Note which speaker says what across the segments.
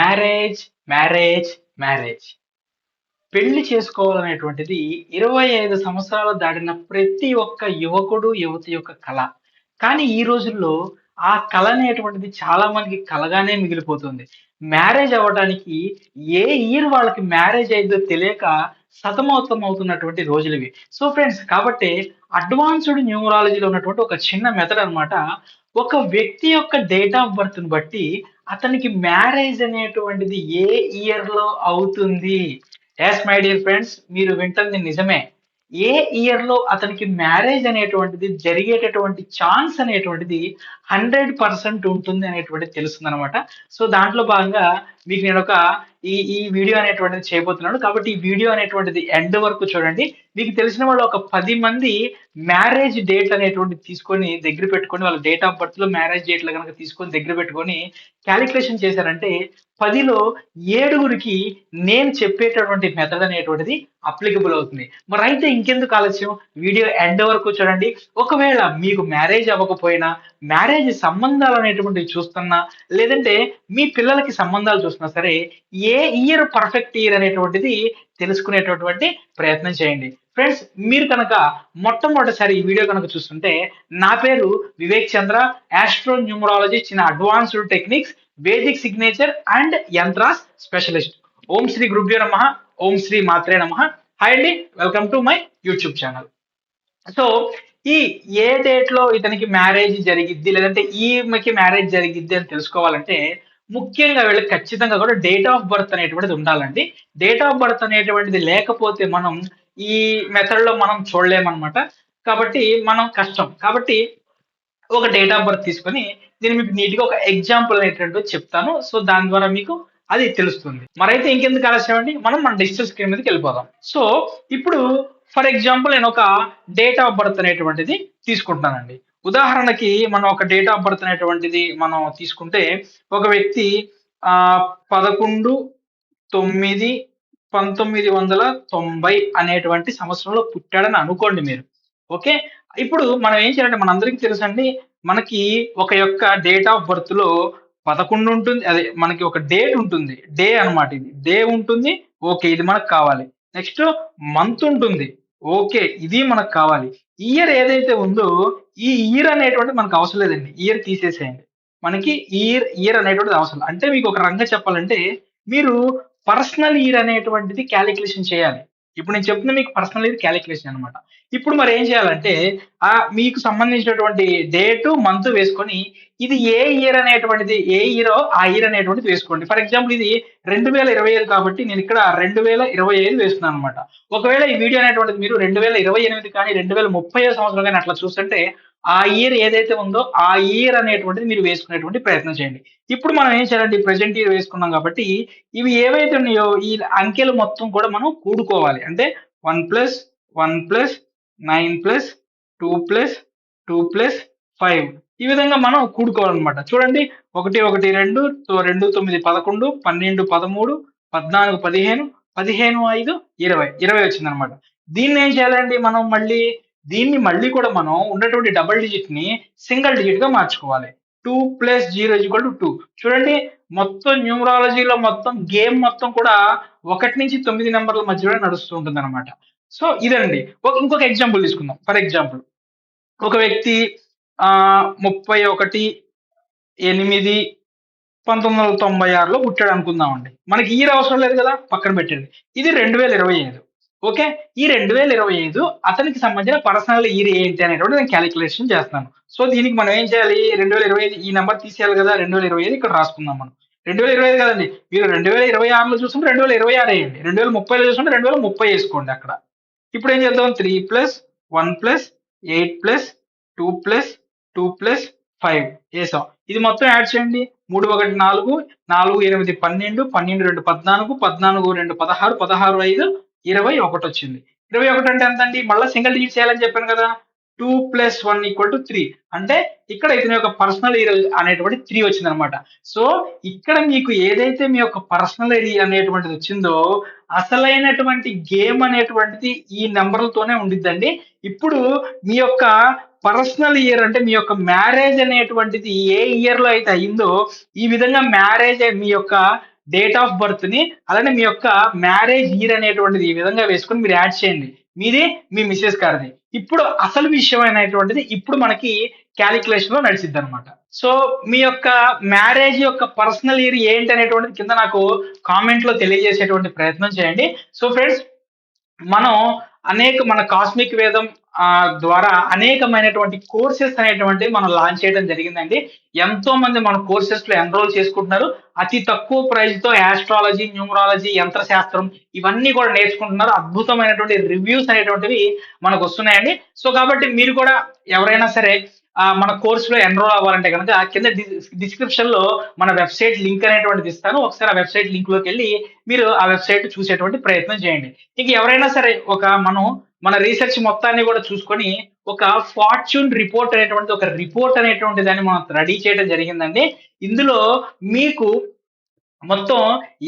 Speaker 1: Marriage marriage marriage పెళ్లి చేసుకోవాలనేటువంటిది 25 సంవత్సరాలు దాటిన ప్రతి ఒక్క యువకుడు యువతి యొక్క కళ. కానీ ఈ రోజుల్లో ఆ కళ అనేటువంటిది చాలా మందికి కలగానే మిగిలిపోతుంది. మ్యారేజ్ అవ్వడానికి ఏ ఇయర్ వాళ్ళకి మ్యారేజ్ అయిందో తెలియక సతమతమవుతున్నటువంటి రోజులివి. సో ఫ్రెండ్స్, కాబట్టి అడ్వాన్స్డ్ న్యూమరాలజీలో ఉన్నటువంటి ఒక చిన్న మెథడ్ అన్నమాట. ఒక వ్యక్తి యొక్క డేట్ ఆఫ్ బర్త్‌ని బట్టి అతనికి మ్యారేజ్ అనేటువంటిది ఏ ఇయర్‌లో అవుతుంది. యెస్ మై డియర్ ఫ్రెండ్స్, మీరు వింటుంది నిజమే. ఏ ఇయర్‌లో అతనికి మ్యారేజ్ అనేటువంటిది జరిగేటటువంటి ఛాన్స్ అనేటువంటిది 100% ఉంటుంది అనేటువంటిది తెలుస్తుందనమాట. సో దాంట్లో భాగంగా మీకు నేనొక ఈ వీడియో అనేటువంటిది చేయబోతున్నాను. కాబట్టి ఈ వీడియో అనేటువంటిది ఎండ్ వరకు చూడండి. మీకు తెలిసిన వాళ్ళు ఒక 10 మంది మ్యారేజ్ డేట్ అనేటువంటిది తీసుకొని దగ్గర పెట్టుకొని, వాళ్ళ డేట్ ఆఫ్ బర్త్‌లో మ్యారేజ్ డేట్‌లు గనక తీసుకొని దగ్గర పెట్టుకొని కాలిక్యులేషన్ చేశారంటే 10లో 7గురికి నేను చెప్పేటటువంటి మెథడ్ అనేటువంటిది అప్లికబుల్ అవుతుంది. మరైతే ఇంకెందుకు ఆలస్యం, వీడియో ఎండ్ వరకు చూడండి. ఒకవేళ మీకు మ్యారేజ్ అవ్వకపోయినా, మ్యారేజ్ సంబంధాలు అనేటువంటివి చూస్తున్నా, లేదంటే మీ పిల్లలకి సంబంధాలు చూస్తున్నా సరే, ఏ ఇయర్ పర్ఫెక్ట్ ఇయర్ అనేటువంటిది తెలుసుకునేటటువంటి ప్రయత్నం చేయండి. ఫ్రెండ్స్, మీరు కనుక మొట్టమొదటిసారి ఈ వీడియో కనుక చూస్తుంటే, నా పేరు వివేక్ చంద్ర, ఆస్ట్రో న్యూమరాలజీ చిన్న advanced techniques, Vedic signature and yantras specialist. ఓం శ్రీ గురుభ్యో నమః, ఓం శ్రీ మాత్రే నమః. హాయ్ అండి, welcome to my YouTube channel. So ఈ ఏ డేట్ లో ఇతనికి మ్యారేజ్ జరిగిద్ది, లేదంటే ఈమెకి మ్యారేజ్ జరిగిద్ది అని తెలుసుకోవాలంటే ముఖ్యంగా వీళ్ళకి ఖచ్చితంగా కూడా డేట్ ఆఫ్ బర్త్ అనేటువంటిది ఉండాలండి. డేట్ ఆఫ్ బర్త్ అనేటువంటిది లేకపోతే మనం ఈ మెథడ్ లో మనం చూడలేమన్నమాట. కాబట్టి మనం కష్టం. కాబట్టి ఒక డేట్ ఆఫ్ బర్త్ తీసుకొని నేను మీకు నీట్ గా ఒక ఎగ్జాంపుల్ అనేటువంటిది చెప్తాను. సో దాని ద్వారా మీకు అది తెలుస్తుంది. మరైతే ఇంకెందుకు ఆలస్యం అండి, మనం మన డిజిటల్ స్క్రీన్ మీదకి వెళ్ళిపోదాం. సో ఇప్పుడు ఫర్ ఎగ్జాంపుల్ నేను ఒక డేట్ ఆఫ్ బర్త్ అనేటువంటిది తీసుకుంటానండి. ఉదాహరణకి మనం ఒక డేట్ ఆఫ్ బర్త్ అనేటువంటిది మనం తీసుకుంటే, ఒక వ్యక్తి 11/9/1990 అనేటువంటి సంవత్సరంలో పుట్టాడని అనుకోండి మీరు. ఓకే. ఇప్పుడు మనం ఏం చేయాలంటే, మనందరికీ తెలుసండి, మనకి ఒక యొక్క డేట్ ఆఫ్ బర్త్ లో 11 ఉంటుంది. అదే మనకి ఒక డేట్ ఉంటుంది. డే అన్నమాట ఇది. డే ఉంటుంది. ఓకే. ఇది మనకు కావాలి. నెక్స్ట్ మంత్ ఉంటుంది. ఓకే. ఇది మనకు కావాలి. ఇయర్ ఏదైతే ఉందో ఈ ఇయర్ అనేటువంటిది మనకు అవసరం లేదండి. ఇయర్ తీసేసేయండి. మనకి ఇయర్ అనేటువంటిది అవసరం లేదు. అంటే మీకు ఒక రకంగా చెప్పాలంటే, మీరు పర్సనల్ ఇయర్ అనేటువంటిది కాలిక్యులేషన్ చేయాలి. ఇప్పుడు నేను చెప్తున్న మీకు పర్సనల్ ఇయర్ కాలిక్యులేషన్ అన్నమాట. ఇప్పుడు మరి ఏం చేయాలంటే, మీకు సంబంధించినటువంటి డేటు, మంత్ వేసుకొని ఇది ఏ ఇయర్ అనేటువంటిది, ఏ ఇయరో ఆ ఇయర్ అనేటువంటిది వేసుకోండి. ఫర్ ఎగ్జాంపుల్ ఇది 2025 కాబట్టి నేను ఇక్కడ 2025 వేస్తున్నాను అనమాట. ఒకవేళ ఈ వీడియో అనేటువంటిది మీరు 2028 కానీ 2030 సంవత్సరం కానీ అట్లా చూస్తుంటే, ఆ ఇయర్ ఏదైతే ఉందో ఆ ఇయర్ అనేటువంటిది మీరు వేసుకునేటువంటి ప్రయత్నం చేయండి. ఇప్పుడు మనం ఏం చేయాలంటే ప్రెజెంట్ ఇయర్ వేసుకున్నాం కాబట్టి ఇవి ఏవైతే ఉన్నాయో ఈ అంకెలు మొత్తం కూడా మనం కూడుకోవాలి. అంటే 1+1+9+2+2+5 ఈ విధంగా మనం కూడుకోవాలన్నమాట. చూడండి, 1 1 2 2 9 11 12 13 14 15 15 5 20 వచ్చిందనమాట. దీన్ని ఏం చేయాలండి మనం దీన్ని మళ్ళీ కూడా మనం ఉన్నటువంటి డబుల్ డిజిట్ ని సింగిల్ డిజిట్ గా మార్చుకోవాలి. 2 + 0 = 2. చూడండి, మొత్తం న్యూమరాలజీలో మొత్తం గేమ్ మొత్తం కూడా 1 నుంచి 9 నెంబర్ల మధ్యలో నడుస్తూ ఉంటుందన్నమాట. సో ఇదండి. ఇంకొక ఎగ్జాంపుల్ తీసుకుందాం. ఫర్ ఎగ్జాంపుల్ ఒక వ్యక్తి 31/8/1996లో పుట్టాడు అనుకుందామండి. మనకి ఇయర్ అవసరం లేదు కదా, పక్కన పెట్టండి. ఇది 2025. ఓకే. ఈ 2025 అతనికి సంబంధించిన పర్సనల్ ఇయర్ ఏంటి అనేటువంటిది నేను కాలిక్యులేషన్ చేస్తున్నాను. సో దీనికి మనం ఏం చేయాలి, 2025 ఈ నెంబర్ తీసేయాలి కదా, 2025 ఇక్కడ రాసుకుందాం మనం. 2025 కదండి, మీరు 2026లో చూసుకుంటే 2026 వేయండి, 2030లో చూసుకుంటే 2030 వేసుకోండి అక్కడ. ఇప్పుడు ఏం చేద్దాం, 3+1+8+2+2+5 వేసాం. ఇది మొత్తం యాడ్ చేయండి. 3 1 4, 4 8 12, 12 2 14, 14 2 16, 16 5 21 వచ్చింది. 21 అంటే ఎంత అండి, మళ్ళీ సింగిల్ డిజిట్ చేయాలని చెప్పాను కదా. 2 + 1 = 3. అంటే ఇక్కడ ఇతని యొక్క పర్సనల్ ఇయర్ అనేటువంటి 3 వచ్చింది అనమాట. సో ఇక్కడ మీకు ఏదైతే మీ యొక్క పర్సనల్ ఇయర్ అనేటువంటిది వచ్చిందో అసలైనటువంటి గేమ్ అనేటువంటిది ఈ నెంబర్లతోనే ఉండిద్దండి. ఇప్పుడు మీ యొక్క పర్సనల్ ఇయర్ అంటే మీ యొక్క మ్యారేజ్ అనేటువంటిది ఏ ఇయర్ లో అయితే అయిందో ఈ విధంగా మ్యారేజ్ మీ యొక్క డేట్ ఆఫ్ బర్త్ ని అలానే మీ యొక్క మ్యారేజ్ ఇయర్ అనేటువంటిది ఈ విధంగా వేసుకొని మీరు యాడ్ చేయండి. మీది మీ మిసెస్ గారిది. ఇప్పుడు అసలు విషయం అనేటువంటిది ఇప్పుడు మనకి క్యాలిక్యులేషన్ లో నడిచిద్ది అనమాట. సో మీ యొక్క మ్యారేజ్ యొక్క పర్సనల్ ఇయర్ ఏంటి అనేటువంటిది కింద నాకు కామెంట్ లో తెలియజేసేటువంటి ప్రయత్నం చేయండి. సో ఫ్రెండ్స్, మనం మన కాస్మిక్ వేదం ద్వారా అనేకమైనటువంటి కోర్సెస్ అనేటువంటివి మనం లాంచ్ చేయడం జరిగిందండి. ఎంతో మంది మన కోర్సెస్ లో ఎన్రోల్ చేసుకుంటున్నారు. అతి తక్కువ ప్రైస్ తో ఆస్ట్రాలజీ, న్యూమరాలజీ, యంత్ర శాస్త్రం ఇవన్నీ కూడా నేర్చుకుంటున్నారు. అద్భుతమైనటువంటి రివ్యూస్ అనేటువంటివి మనకు వస్తున్నాయండి. సో కాబట్టి మీరు కూడా ఎవరైనా సరే మన కోర్స్ లో ఎన్రోల్ అవ్వాలంటే కనుక కింద డిస్క్రిప్షన్ లో మన వెబ్సైట్ లింక్ అనేటువంటిది ఇస్తాను. ఒకసారి ఆ వెబ్సైట్ లింక్ లోకి వెళ్ళి మీరు ఆ వెబ్సైట్ చూసేటువంటి ప్రయత్నం చేయండి. ఇంక ఎవరైనా సరే మన రీసెర్చ్ మొత్తాన్ని కూడా చూసుకొని ఒక ఫార్చ్యూన్ రిపోర్ట్ అనేటువంటి ఒక రిపోర్ట్ అనేటువంటి దాన్ని మనం రెడీ చేయడం జరిగిందండి. ఇందులో మీకు మొత్తం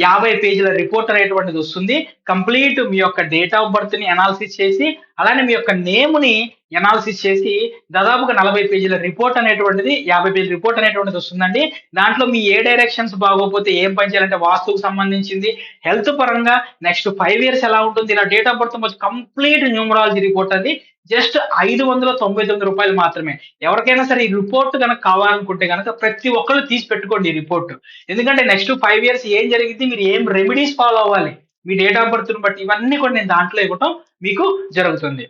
Speaker 1: 50 పేజీల రిపోర్ట్ అనేటువంటిది వస్తుంది. కంప్లీట్ మీ యొక్క డేట్ ఆఫ్ బర్త్ ని అనాలిసిస్ చేసి అలానే మీ యొక్క నేమ్ ని అనాలిసిస్ చేసి దాదాపుగా 40 పేజీల రిపోర్ట్ అనేటువంటిది 50 పేజీల రిపోర్ట్ అనేటువంటిది వస్తుందండి. దాంట్లో మీ ఏ డైరెక్షన్స్ బాగోకపోతే ఏం పని చేయాలంటే వాస్తుకు సంబంధించింది, హెల్త్ పరంగా నెక్స్ట్ 5 ఇయర్స్ ఎలా ఉంటుంది, ఇలా date of birth complete numerology report అది జస్ట్ రూ. 599 మాత్రమే. ఎవరికైనా సరే ఈ రిపోర్ట్ కనుక కావాలనుకుంటే కనుక ప్రతి ఒక్కరు తీసి పెట్టుకోండి ఈ రిపోర్ట్. ఎందుకంటే నెక్స్ట్ 5 ఇయర్స్ ఏం జరిగింది, మీరు ఏం రెమెడీస్ ఫాలో అవ్వాలి, మీ డేట్ ఆఫ్ బర్త్ ని బట్టి ఇవన్నీ కూడా నేను దాంట్లో ఇవ్వటం మీకు జరుగుతుంది.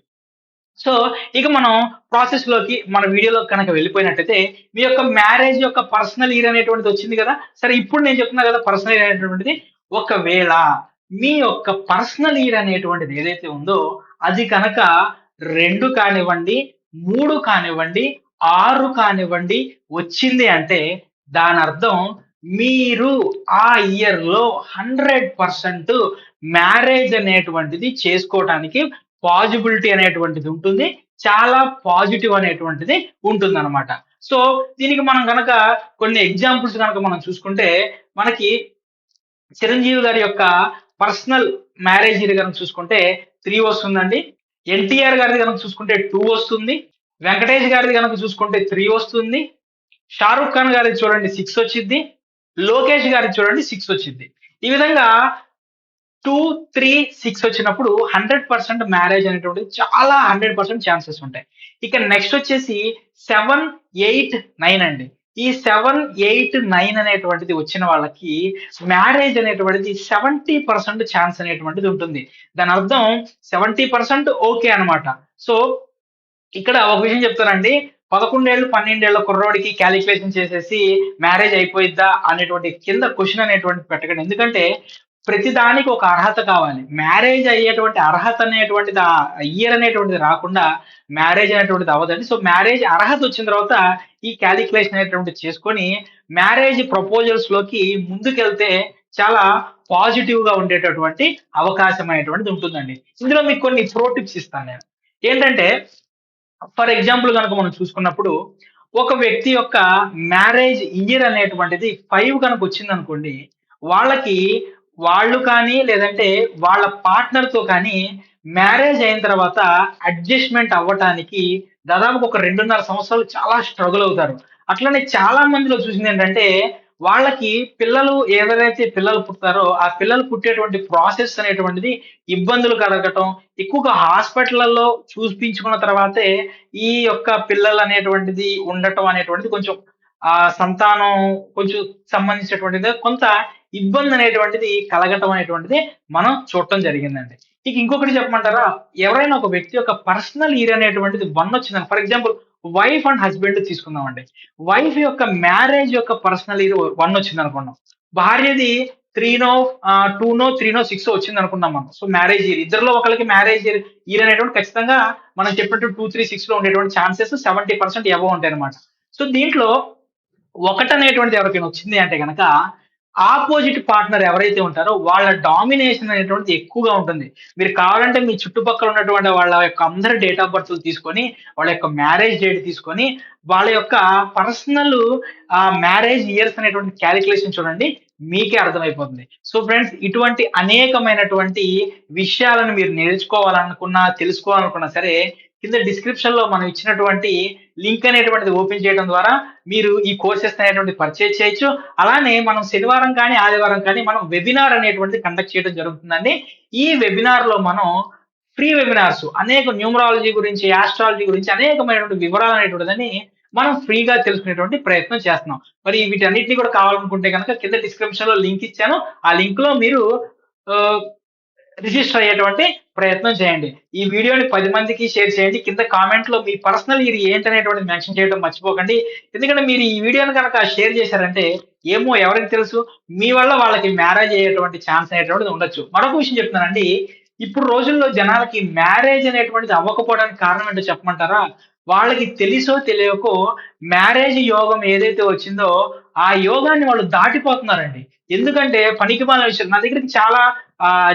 Speaker 1: సో ఇక మనం ప్రాసెస్ లోకి మన వీడియోలోకి కనుక వెళ్ళిపోయినట్టయితే మీ యొక్క మ్యారేజ్ యొక్క పర్సనల్ ఇయర్ అనేటువంటిది వచ్చింది కదా. సరే ఇప్పుడు నేను చెప్తున్నా కదా పర్సనల్ ఇయర్ అనేటువంటిది. ఒకవేళ మీ యొక్క పర్సనల్ ఇయర్ అనేటువంటిది ఏదైతే ఉందో అది కనుక 2 కానివ్వండి, 3 కానివ్వండి, 6 కానివ్వండి వచ్చింది అంటే దాని అర్థం మీరు ఆ ఇయర్ లో 100% మ్యారేజ్ అనేటువంటిది చేసుకోవటానికి పాజిబిలిటీ అనేటువంటిది ఉంటుంది. చాలా పాజిటివ్ అనేటువంటిది ఉంటుంది అనమాట. సో దీనికి మనం కనుక కొన్ని ఎగ్జాంపుల్స్ కనుక మనం చూసుకుంటే మనకి చిరంజీవి గారి యొక్క పర్సనల్ మ్యారేజ్ ఇయర్ కనుక చూసుకుంటే 3 వస్తుందండి. ఎన్టీఆర్ గారిది కనుక చూసుకుంటే 2 వస్తుంది. వెంకటేష్ గారిది కనుక చూసుకుంటే 3 వస్తుంది. షారుఖ్ ఖాన్ గారిది చూడండి 6 వచ్చింది. లోకేష్ గారిది చూడండి 6 వచ్చింది. ఈ విధంగా 2, 3, 6 వచ్చినప్పుడు 100% మ్యారేజ్ అనేటువంటిది చాలా 100% ఛాన్సెస్ ఉంటాయి. ఇక నెక్స్ట్ వచ్చేసి 7, 8, 9 అండి. ఈ 7, 8, 9 అనేటువంటిది వచ్చిన వాళ్ళకి మ్యారేజ్ అనేటువంటిది 70% ఛాన్స్ అనేటువంటిది ఉంటుంది. దాని అర్థం 70% ఓకే అనమాట. సో ఇక్కడ ఒక విషయం చెప్తానండి. 11 ఏళ్ళు, 12 ఏళ్ల కుర్రోడికి క్యాలిక్యులేషన్ చేసేసి మ్యారేజ్ అయిపోయిద్దా అనేటువంటి కింద క్వశ్చన్ అనేటువంటి పెట్టకండి. ఎందుకంటే ప్రతి దానికి ఒక అర్హత కావాలి. మ్యారేజ్ అయ్యేటువంటి అర్హత అనేటువంటిది ఆ ఇయర్ అనేటువంటిది రాకుండా మ్యారేజ్ అనేటువంటిది అవ్వదండి. సో మ్యారేజ్ అర్హత వచ్చిన తర్వాత ఈ క్యాలిక్యులేషన్ అనేటువంటిది చేసుకొని మ్యారేజ్ ప్రపోజల్స్ లోకి ముందుకెళ్తే చాలా పాజిటివ్ గా ఉండేటటువంటి అవకాశం అనేటువంటిది ఉంటుందండి. ఇందులో మీకు కొన్ని ప్రో టిప్స్ ఇస్తాను నేను. ఏంటంటే ఫర్ ఎగ్జాంపుల్ కనుక మనం చూసుకున్నప్పుడు ఒక వ్యక్తి యొక్క మ్యారేజ్ ఇయర్ అనేటువంటిది 5 కనుక వచ్చిందనుకోండి, వాళ్ళకి వాళ్ళు కానీ లేదంటే వాళ్ళ పార్ట్నర్ తో కానీ మ్యారేజ్ అయిన తర్వాత అడ్జస్ట్మెంట్ అవ్వటానికి దాదాపు ఒక 2.5 సంవత్సరాలు చాలా స్ట్రగుల్ అవుతారు. అట్లనే చాలా మందిలో చూసింది ఏంటంటే వాళ్ళకి ఎవరైతే పిల్లలు పుడతారో ఆ పిల్లలు పుట్టేటువంటి ప్రాసెస్ అనేటువంటిది ఇబ్బందులు కలగటం, ఎక్కువగా హాస్పిటల్‌లలో చూపించుకున్న తర్వాతే ఈ యొక్క పిల్లలు అనేటువంటిది ఉండటం అనేటువంటిది కొంచెం సంతానం కొంచెం సంబంధించినటువంటిది కొంత ఇబ్బంది అనేటువంటిది కలగటం అనేటువంటిది మనం చూడటం జరిగిందండి. ఇక ఇంకొకటి చెప్పమంటారా? ఎవరైనా ఒక వ్యక్తి యొక్క పర్సనల్ ఇయర్ అనేటువంటిది 1 వచ్చిందని for example wife and husband తీసుకుందామండి. వైఫ్ యొక్క మ్యారేజ్ యొక్క పర్సనల్ ఇయర్ 1 వచ్చిందనుకుందాం. భార్యది 2నో, 3నో, 6 వచ్చిందనుకుందాం మనం. సో మ్యారేజ్ ఇయర్ ఇద్దరిలో ఒకళ్ళకి మ్యారేజ్ ఇయర్ అనేటువంటి ఖచ్చితంగా మనం చెప్పినట్టు 2, 3, 6లో ఉండేటువంటి ఛాన్సెస్ 70% అబోవ్ ఉంటాయన్నమాట. సో దీంట్లో 1 అనేటువంటిది ఎవరికైనా వచ్చింది అంటే గనక ఆపోజిట్ పార్ట్నర్ ఎవరైతే ఉంటారో వాళ్ళ డామినేషన్ అనేటువంటిది ఎక్కువగా ఉంటుంది. మీరు కావాలంటే మీ చుట్టుపక్కల ఉన్నటువంటి వాళ్ళ యొక్క అందరి డేట్ ఆఫ్ బర్త్‌లు తీసుకొని, వాళ్ళ యొక్క మ్యారేజ్ డేట్ తీసుకొని, వాళ్ళ యొక్క పర్సనల్ మ్యారేజ్ ఇయర్స్ అనేటువంటి క్యాలిక్యులేషన్ చూడండి. మీకే అర్థమైపోతుంది. సో ఫ్రెండ్స్, ఇటువంటి అనేకమైనటువంటి విషయాలను మీరు నేర్చుకోవాలనుకున్నా, తెలుసుకోవాలనుకున్నా సరే కింద డిస్క్రిప్షన్ లో మనం ఇచ్చినటువంటి లింక్ అనేటువంటిది ఓపెన్ చేయడం ద్వారా మీరు ఈ కోర్సెస్ అనేటువంటి పర్చేజ్ చేయొచ్చు. అలానే మనం శనివారం కానీ ఆదివారం కానీ మనం వెబినార్ అనేటువంటిది కండక్ట్ చేయడం జరుగుతుందండి. ఈ వెబినార్ లో మనం ఫ్రీ వెబినార్స్ అనేక న్యూమరాలజీ గురించి, ఆస్ట్రాలజీ గురించి అనేకమైనటువంటి వివరాలు అనేటువంటిదని మనం ఫ్రీగా తెలుసుకునేటువంటి ప్రయత్నం చేస్తున్నాం. మరి వీటన్నిటిని కూడా కావాలనుకుంటే కనుక కింద డిస్క్రిప్షన్ లో లింక్ ఇచ్చాను. ఆ లింక్ లో మీరు ఆహ్, రిజిస్టర్ అయ్యేటువంటి ప్రయత్నం చేయండి. ఈ వీడియోని 10 మందికి షేర్ చేయండి. కింద కామెంట్‌లో మీ పర్సనల్ ఇది ఏంటనేటువంటిది మెన్షన్ చేయడం మర్చిపోకండి. ఎందుకంటే మీరు ఈ వీడియోని గనక షేర్ చేశారంటే, ఏమో ఎవరికి తెలుసు మీ వల్ల వాళ్ళకి మ్యారేజ్ అయ్యేటువంటి ఛాన్స్ అనేటువంటిది ఉండొచ్చు. మరొక విషయం చెప్తున్నానండి. ఇప్పుడు రోజుల్లో జనాలకి మ్యారేజ్ అనేటువంటిది అవ్వకపోవడానికి కారణం ఏంటో చెప్పమంటారా? వాళ్ళకి తెలిసో తెలియకో మ్యారేజ్ యోగం ఏదైతే వచ్చిందో, ఆ యోగాన్ని వాళ్ళు దాటిపోతున్నారండి. ఎందుకంటే పనికిమాలిన విషయం నా దగ్గరికి చాలా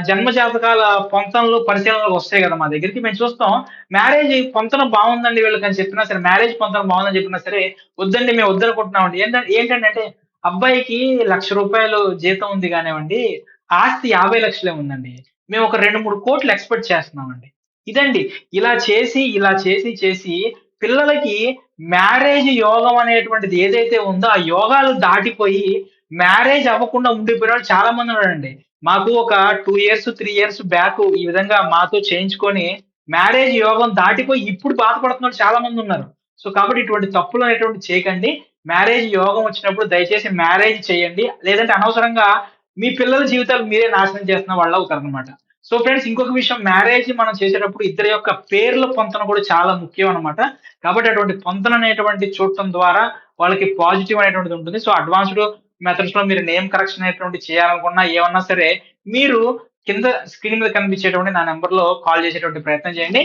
Speaker 1: జన్మ జాతకాల పొంతనలు, పరిశీలనలు వస్తాయి గదా! మా దగ్గరికి. మేము చూస్తాం. మ్యారేజ్ పొంతన బావుందండి వీళ్ళకని చెప్పినా సరే, మ్యారేజ్ పొంతన బావుందని చెప్పినా సరే, వద్దండి మేము వద్దనుకుంటున్నామండి. ఏంటంటే అబ్బాయికి రూ. 1,00,000 జీతం ఉంది గానివ్వండి, ఆస్తి 50,00,000 ఉందండి. మేము ఒక 2, 3 కోట్లు ఎక్స్‌పెక్ట్ చేస్తున్నామండి. ఇదండి. ఇలా చేసి పిల్లలకి మ్యారేజ్ యోగం అనేటువంటిది ఏదైతే ఉందో, ఆ యోగాలు దాటిపోయి మ్యారేజ్ అవ్వకుండా ఉండిపోయినోళ్ళు చాలా మందున్నారండి. మాకు ఒక 2 ఇయర్స్, 3 ఇయర్స్ బ్యాక్ ఈ విధంగా మాతో చేయించుకొని మ్యారేజ్ యోగం దాటిపోయి ఇప్పుడు బాధపడుతున్నోళ్ళు చాలా మందున్నారు. సో, కాబట్టి ఇటువంటి తప్పులనేటువంటివి చేయకండి. మ్యారేజ్ యోగం వచ్చినప్పుడు దయచేసి మ్యారేజ్ చేయండి. లేదంటే అనవసరంగా మీ పిల్లల జీవితాలు మీరే నాశనం చేస్తున్న వాళ్ళవుతారనమాట. సో, ఫ్రెండ్స్ ఇంకొక విషయం మ్యారేజ్ మనం చేసేటప్పుడు ఇద్దరి యొక్క పేర్ల పొంతన కూడా చాలా ముఖ్యం అనమాట. కాబట్టి అటువంటి పొంతననేటువంటిది చూడటం ద్వారా వాళ్ళకి పాజిటివ్ అనేటువంటిది ఉంటుంది. సో, అడ్వాన్స్‌డ్ మెథడ్స్‌లో మీరు నేమ్ కరెక్షన్ అనేటువంటిది చేయాలనుకున్నా, ఏమన్నా సరే మీరు కింద స్క్రీన్ మీద కనిపించేటువంటి నా నంబర్‌లో కాల్ చేసేటువంటి ప్రయత్నం చేయండి.